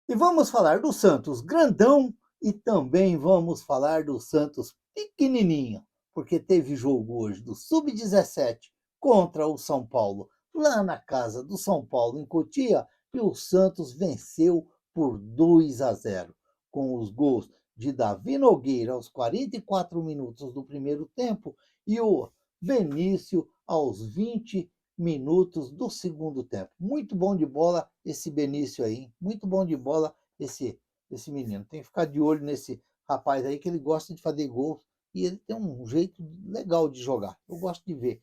E vamos falar do Santos grandão e também vamos falar do Santos pequenininho, porque teve jogo hoje do Sub-17 contra o São Paulo, lá na casa do São Paulo, em Cotia, e o Santos venceu por 2-0, com os gols de Davi Nogueira aos 44 minutos do primeiro tempo e o Benício aos 20 minutos do segundo tempo. Muito bom de bola esse Benício aí, hein? Muito bom de bola esse menino. Tem que ficar de olho nesse rapaz aí, que ele gosta de fazer gols e ele tem um jeito legal de jogar. Eu gosto de ver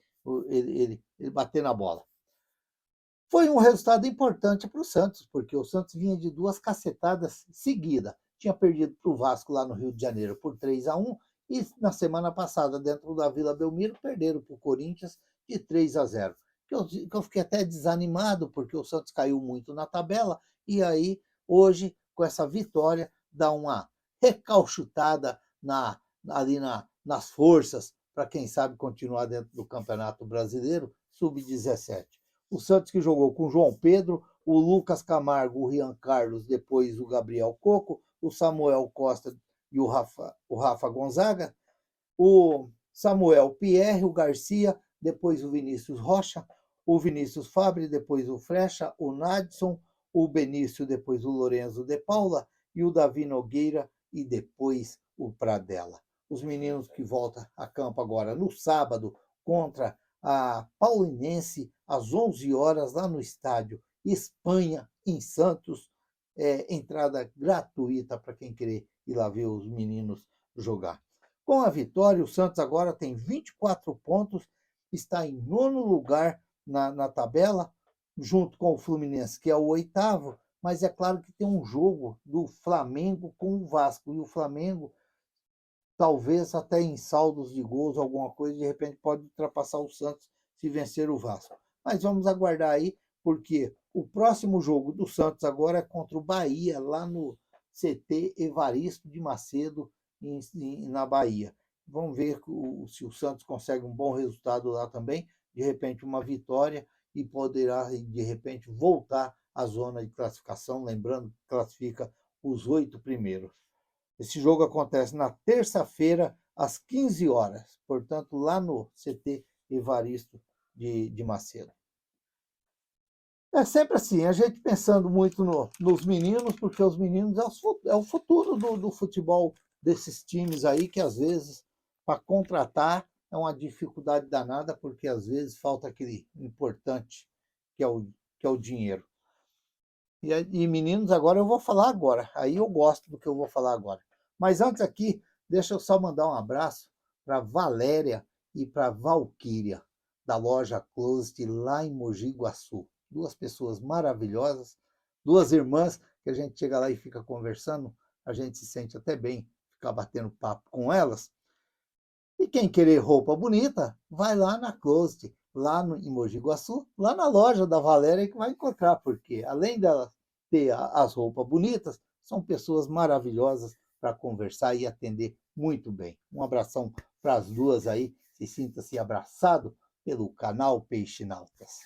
ele bater na bola. Foi um resultado importante para o Santos, porque o Santos vinha de duas cacetadas seguidas. Tinha perdido para o Vasco lá no Rio de Janeiro por 3-1 e na semana passada, dentro da Vila Belmiro, perderam para o Corinthians de 3-0. Que eu fiquei até desanimado, porque o Santos caiu muito na tabela, e aí, hoje, com essa vitória, dá uma recalchutada nas forças, para quem sabe continuar dentro do Campeonato Brasileiro, Sub-17. O Santos que jogou com o João Pedro, o Lucas Camargo, o Rian Carlos, depois o Gabriel Coco, o Samuel Costa e o Rafa Gonzaga, o Samuel Pierre, o Garcia, depois o Vinícius Rocha, o Vinícius Fabre, depois o Frecha, o Nadson, o Benício, depois o Lorenzo de Paula e o Davi Nogueira e depois o Pradella. Os meninos que voltam a campo agora no sábado contra a Paulinense às 11 horas lá no estádio Espanha, em Santos. Entrada gratuita para quem querer ir lá ver os meninos jogar. Com a vitória, o Santos agora tem 24 pontos, está em nono lugar na tabela, junto com o Fluminense, que é o oitavo, mas é claro que tem um jogo do Flamengo com o Vasco, e o Flamengo, talvez até em saldos de gols, alguma coisa, de repente pode ultrapassar o Santos se vencer o Vasco. Mas vamos aguardar aí, porque o próximo jogo do Santos agora é contra o Bahia, lá no CT Evaristo de Macedo, na Bahia. Vamos ver se o Santos consegue um bom resultado lá também, de repente uma vitória, e poderá, de repente, voltar à zona de classificação, lembrando que classifica os 8 primeiros. Esse jogo acontece na terça-feira, às 15 horas, portanto, lá no CT Evaristo de Macedo. É sempre assim, a gente pensando muito nos meninos, porque os meninos é o futuro do futebol desses times aí, que às vezes, para contratar, é uma dificuldade danada, porque às vezes falta aquele importante, que é o dinheiro. E meninos, agora eu vou falar agora. Aí eu gosto do que eu vou falar agora. Mas antes aqui, deixa eu só mandar um abraço para Valéria e para Valquíria, da loja Closet lá em Mogi Guaçu. Duas pessoas maravilhosas, duas irmãs, que a gente chega lá e fica conversando, a gente se sente até bem ficar batendo papo com elas. E quem querer roupa bonita, vai lá na Closet, lá em Mogi Guaçu, lá na loja da Valéria, que vai encontrar, porque além dela ter as roupas bonitas, são pessoas maravilhosas para conversar e atender muito bem. Um abração para as duas aí, se sinta-se abraçado pelo canal Peixe Nautas.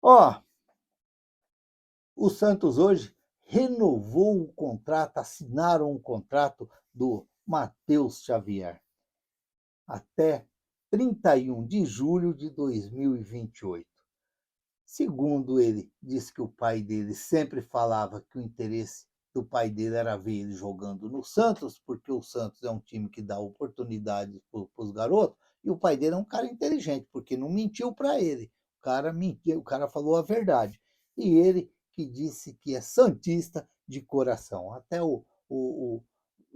Ó, o Santos hoje renovou o contrato, assinaram um contrato do Matheus Xavier até 31 de julho de 2028. Segundo ele, disse que o pai dele sempre falava que o interesse do pai dele era ver ele jogando no Santos, porque o Santos é um time que dá oportunidade para os garotos, e o pai dele é um cara inteligente, porque não mentiu para ele. O cara mentiu, o cara falou a verdade. E ele que disse que é santista de coração. Até o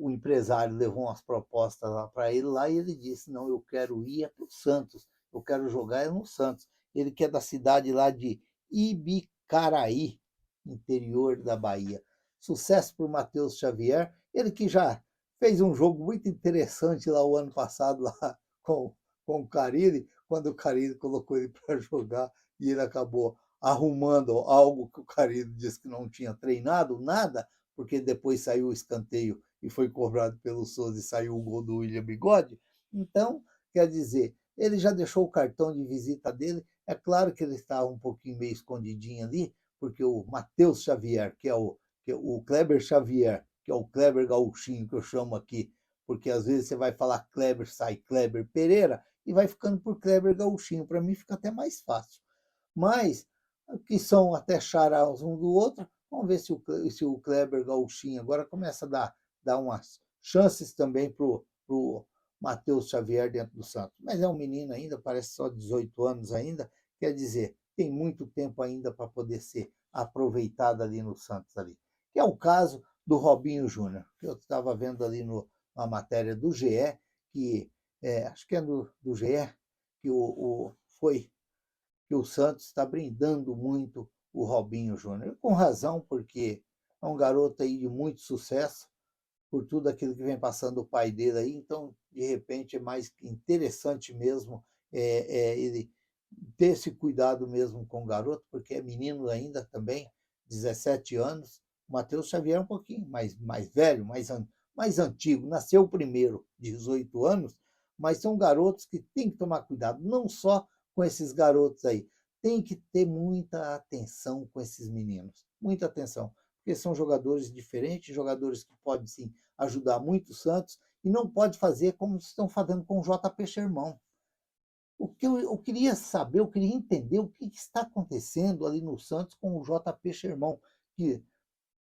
empresário levou umas propostas lá para ele lá, e ele disse: não, eu quero ir para o Santos, eu quero jogar no Santos. Ele que é da cidade lá de Ibicaraí, interior da Bahia. Sucesso para o Matheus Xavier, ele que já fez um jogo muito interessante lá o ano passado lá com o Carille, quando o Carille colocou ele para jogar e ele acabou arrumando algo que o Carille disse que não tinha treinado, nada, porque depois saiu o escanteio e foi cobrado pelo Souza e saiu o gol do William Bigode. Então, quer dizer, ele já deixou o cartão de visita dele. É claro que ele estava um pouquinho meio escondidinho ali, porque o Matheus Xavier, que é o Kleber Xavier, que é o Kleber Gauchinho, que eu chamo aqui, porque às vezes você vai falar Kleber, sai Kleber Pereira, e vai ficando por Kleber Gauchinho. Para mim fica até mais fácil. Mas, que são até charás um do outro, vamos ver se o Kleber Gauchinho agora começa a dar umas chances também para o Matheus Xavier dentro do Santos. Mas é um menino ainda, parece só 18 anos ainda, quer dizer, tem muito tempo ainda para poder ser aproveitado ali no Santos ali. Que é o caso do Robinho Júnior, que eu estava vendo ali na matéria do GE, que acho que é do GE, que foi que o Santos está brindando muito o Robinho Júnior. Com razão, porque é um garoto aí de muito sucesso, por tudo aquilo que vem passando o pai dele aí, então, de repente, é mais interessante mesmo ele ter esse cuidado mesmo com o garoto, porque é menino ainda também, 17 anos. O Matheus Xavier é um pouquinho mais velho, mais antigo, nasceu primeiro, 18 anos, mas são garotos que têm que tomar cuidado, não só com esses garotos aí, tem que ter muita atenção com esses meninos, muita atenção, porque são jogadores diferentes, jogadores que podem sim ajudar muito o Santos, e não pode fazer como estão fazendo com o JP Sherman. O que eu queria saber, eu queria entender o que está acontecendo ali no Santos com o JP Sherman, que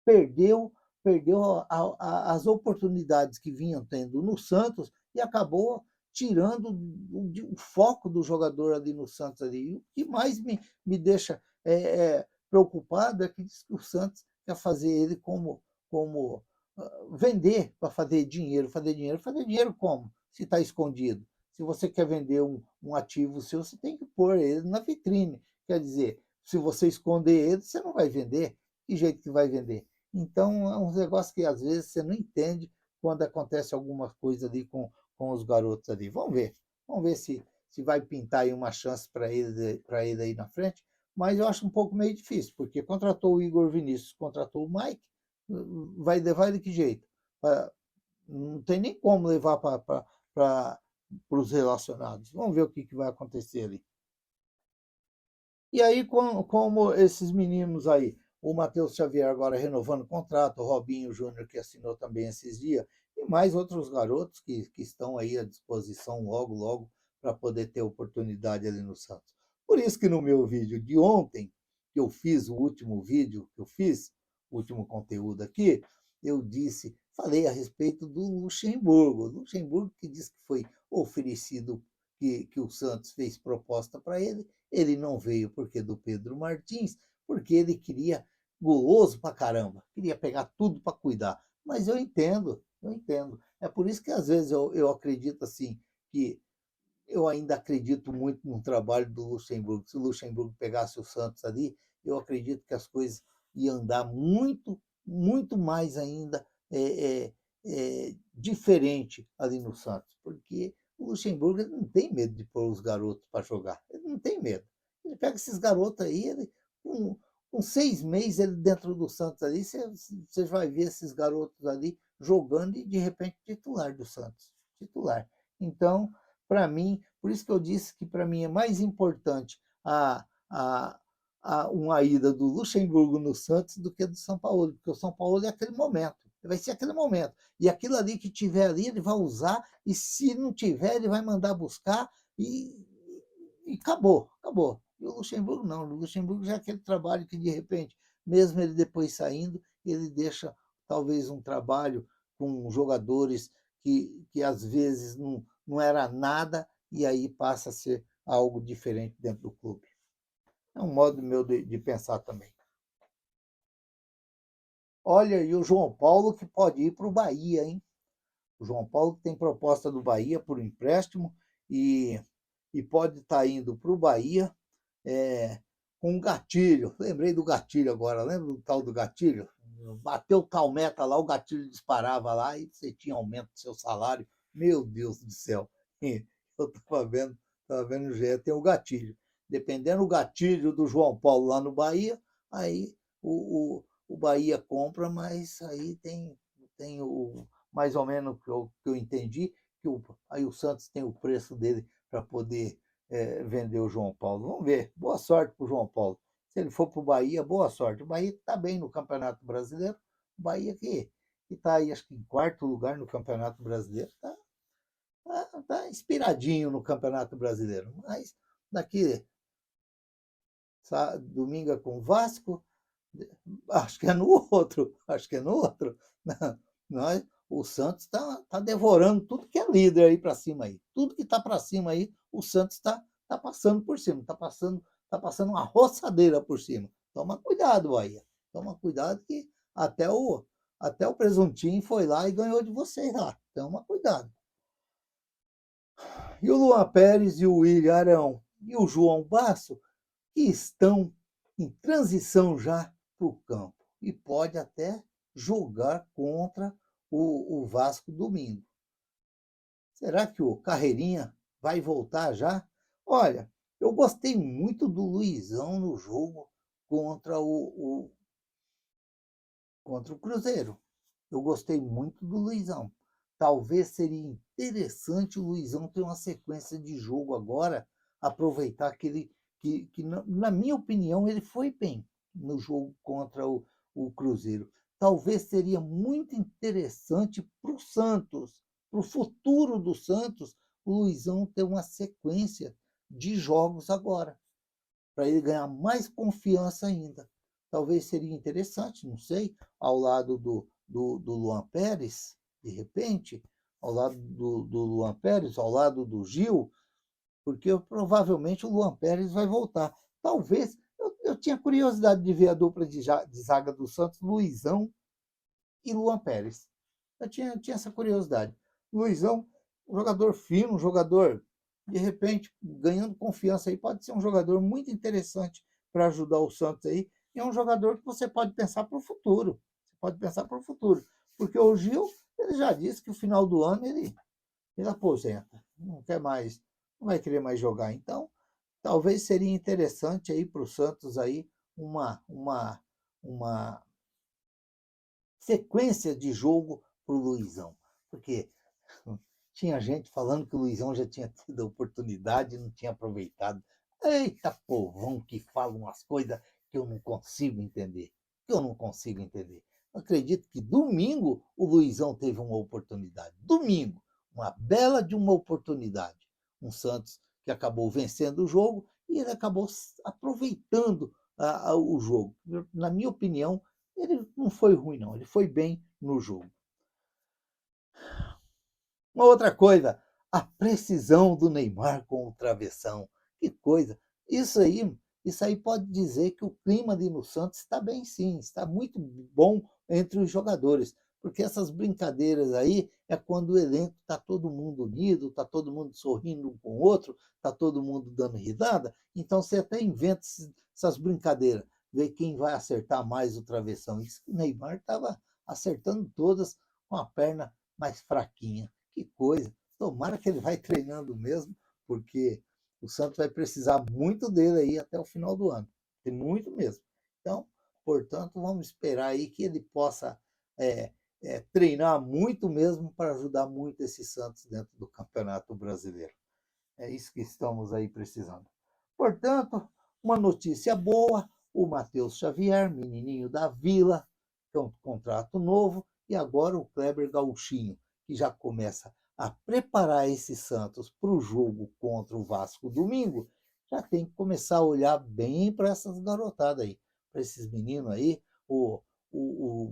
perdeu, perdeu as oportunidades que vinham tendo no Santos e acabou tirando o foco do jogador ali no Santos. Ali. O que mais me deixa preocupado é que diz que o Santos quer fazer ele como vender para fazer dinheiro. Fazer dinheiro como? Se está escondido. Se você quer vender um ativo seu, você tem que pôr ele na vitrine. Quer dizer, se você esconder ele, você não vai vender. Que jeito que vai vender? Então, é um negócio que às vezes você não entende quando acontece alguma coisa ali com os garotos ali. Vamos ver se vai pintar aí uma chance para ele aí na frente. Mas eu acho um pouco meio difícil, porque contratou o Igor Vinícius, contratou o Mike, vai levar de que jeito? Não tem nem como levar para os relacionados. Vamos ver o que vai acontecer ali. E aí, como esses meninos aí, o Matheus Xavier agora renovando o contrato, o Robinho Júnior, que assinou também esses dias, e mais outros garotos que estão aí à disposição logo, logo, para poder ter oportunidade ali no Santos. Por isso que no meu vídeo de ontem, que eu fiz o último vídeo que eu fiz, o último conteúdo aqui, eu falei a respeito do Luxemburgo. Luxemburgo que disse que foi oferecido, que o Santos fez proposta para ele não veio porque do Pedro Martins, porque ele queria guloso pra caramba, queria pegar tudo para cuidar. Mas eu entendo, eu entendo. É por isso que às vezes eu acredito assim, que eu ainda acredito muito no trabalho do Luxemburgo. Se o Luxemburgo pegasse o Santos ali, eu acredito que as coisas iam andar muito, muito mais ainda diferente ali no Santos, porque o Luxemburgo ele não tem medo de pôr os garotos para jogar, ele não tem medo. Ele pega esses garotos aí, com 6 meses ele dentro do Santos ali, você vai ver esses garotos ali jogando e de repente titular do Santos, titular. Então, para mim, por isso que eu disse que para mim é mais importante a uma ida do Luxemburgo no Santos do que do São Paulo, porque o São Paulo é aquele momento, vai ser aquele momento. E aquilo ali que tiver ali, ele vai usar, e se não tiver, ele vai mandar buscar e acabou, acabou. E o Luxemburgo não, o Luxemburgo já é aquele trabalho que, de repente, mesmo ele depois saindo, ele deixa talvez um trabalho com jogadores que às vezes não era nada, e aí passa a ser algo diferente dentro do clube. É um modo meu de pensar também. Olha, e o João Paulo que pode ir para o Bahia, hein? O João Paulo tem proposta do Bahia por empréstimo e pode estar indo para o Bahia com um gatilho. Lembrei do gatilho agora, lembra do tal do gatilho? Bateu tal meta lá, o gatilho disparava lá e você tinha aumento do seu salário. Meu Deus do céu. Eu estava vendo o GE, tem o gatilho. Dependendo do gatilho do João Paulo lá no Bahia, aí o Bahia compra, mas aí tem mais ou menos que eu entendi, aí o Santos tem o preço dele para poder vender o João Paulo. Vamos ver. Boa sorte para o João Paulo. Se ele for para o Bahia, boa sorte. O Bahia está bem no Campeonato Brasileiro. O Bahia que está aí, acho que em quarto lugar no Campeonato Brasileiro, tá inspiradinho no Campeonato Brasileiro. Mas daqui domingo é com o Vasco, acho que é no outro, acho que é no outro. Nós, o Santos tá devorando tudo que é líder aí para cima aí. Tudo que está para cima aí, o Santos tá passando por cima, tá passando uma roçadeira por cima. Toma cuidado, Bahia. Toma cuidado que até o presuntinho foi lá e ganhou de vocês lá. Toma cuidado. E o Luan Pérez e o William Arão e o João Basso, que estão em transição já para o campo e pode até jogar contra o Vasco domingo. Será que o Carreirinha vai voltar já? Olha, eu gostei muito do Luizão no jogo contra contra o Cruzeiro. Eu gostei muito do Luizão. Talvez seria interessante o Luizão ter uma sequência de jogo agora, aproveitar que na minha opinião, ele foi bem no jogo contra o Cruzeiro. Talvez seria muito interessante para o Santos, para o futuro do Santos, o Luizão ter uma sequência de jogos agora, para ele ganhar mais confiança ainda. Talvez seria interessante, não sei, ao lado do Luan Pérez, de repente, ao lado do Luan Pérez, ao lado do Gil, porque provavelmente o Luan Pérez vai voltar. Talvez, eu tinha curiosidade de ver a dupla de zaga do Santos, Luizão e Luan Pérez. Eu tinha essa curiosidade. Luizão, um jogador fino, um jogador, de repente, ganhando confiança aí, pode ser um jogador muito interessante para ajudar o Santos aí. E é um jogador que você pode pensar para o futuro. Você pode pensar para o futuro. Porque o Gil, ele já disse que no final do ano ele aposenta. Não quer mais, não vai querer mais jogar. Então, talvez seria interessante aí para o Santos aí uma sequência de jogo para o Luizão. Porque tinha gente falando que o Luizão já tinha tido a oportunidade e não tinha aproveitado. Eita povão que fala umas coisas que eu não consigo entender. Que eu não consigo entender. Acredito que domingo o Luizão teve uma oportunidade. Domingo, uma bela de uma oportunidade. Um Santos que acabou vencendo o jogo e ele acabou aproveitando o jogo. Na minha opinião, ele não foi ruim, não. Ele foi bem no jogo. Uma outra coisa, a precisão do Neymar com o travessão. Que coisa. Isso aí pode dizer que o clima ali no Santos está bem sim, está muito bom entre os jogadores. Porque essas brincadeiras aí é quando o elenco está todo mundo unido, está todo mundo sorrindo um com o outro, está todo mundo dando risada. Então você até inventa essas brincadeiras, ver quem vai acertar mais o travessão. Isso que o Neymar estava acertando todas com a perna mais fraquinha. Que coisa. Tomara que ele vai treinando mesmo, porque o Santos vai precisar muito dele aí até o final do ano. Tem muito mesmo. Então, portanto, vamos esperar aí que ele possa treinar muito mesmo para ajudar muito esse Santos dentro do Campeonato Brasileiro. É isso que estamos aí precisando. Portanto, uma notícia boa, o Matheus Xavier, menininho da Vila, tem um contrato novo, e agora o Kleber Gauchinho, que já começa a preparar esse Santos para o jogo contra o Vasco domingo, já tem que começar a olhar bem para essas garotadas aí, para esses meninos aí, o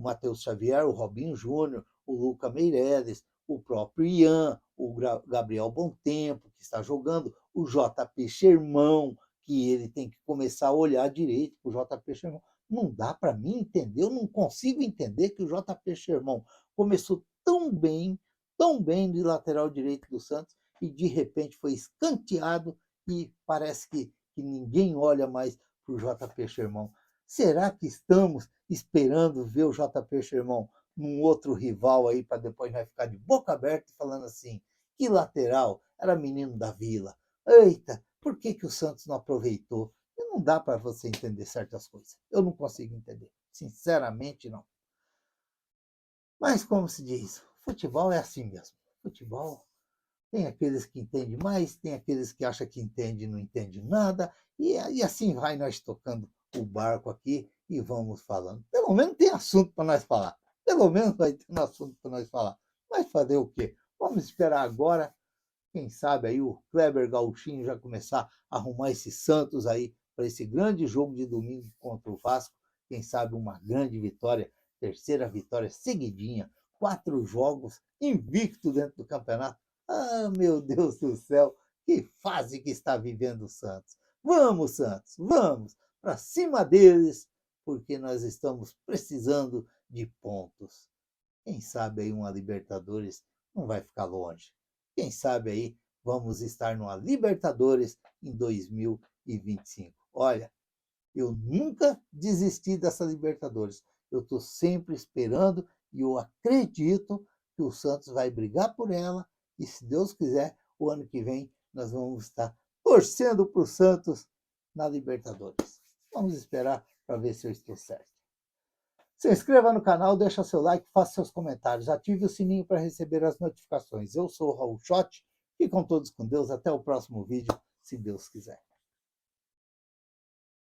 Matheus Xavier, o Robinho Júnior, o Luca Meireles, o próprio Ian, o Gabriel Bontempo, que está jogando, o JP Sherman, que ele tem que começar a olhar direito, o JP Sherman. Não dá para mim entender, eu não consigo entender que o JP Sherman começou tão bem de lateral direito do Santos, e de repente foi escanteado e parece que ninguém olha mais para o JP Sherman. Será que estamos esperando ver o JP Sherman num outro rival aí para depois vai ficar de boca aberta falando assim, que lateral, era menino da Vila. Eita, por que o Santos não aproveitou? E não dá para você entender certas coisas. Eu não consigo entender. Sinceramente, não. Mas, como se diz, futebol é assim mesmo. Futebol tem aqueles que entendem mais, tem aqueles que acham que entende e não entende nada, e assim vai nós tocando o barco aqui e vamos falando. Pelo menos tem assunto para nós falar. Pelo menos vai ter um assunto para nós falar. Mas fazer o quê? Vamos esperar agora. Quem sabe aí o Kleber Gauchinho já começar a arrumar esses Santos aí para esse grande jogo de domingo contra o Vasco. Quem sabe uma grande vitória, terceira vitória seguidinha, 4 jogos invicto dentro do campeonato. Ah, meu Deus do céu, que fase que está vivendo o Santos. Vamos, Santos, vamos para cima deles, porque nós estamos precisando de pontos. Quem sabe aí uma Libertadores não vai ficar longe. Quem sabe aí vamos estar numa Libertadores em 2025. Olha, eu nunca desisti dessa Libertadores. Eu estou sempre esperando e eu acredito que o Santos vai brigar por ela. E se Deus quiser, o ano que vem nós vamos estar torcendo para o Santos na Libertadores. Vamos esperar para ver se eu estou certo. Se inscreva no canal, deixa seu like, faça seus comentários, ative o sininho para receber as notificações. Eu sou o Raul Schott, ficam todos com Deus, até o próximo vídeo, se Deus quiser.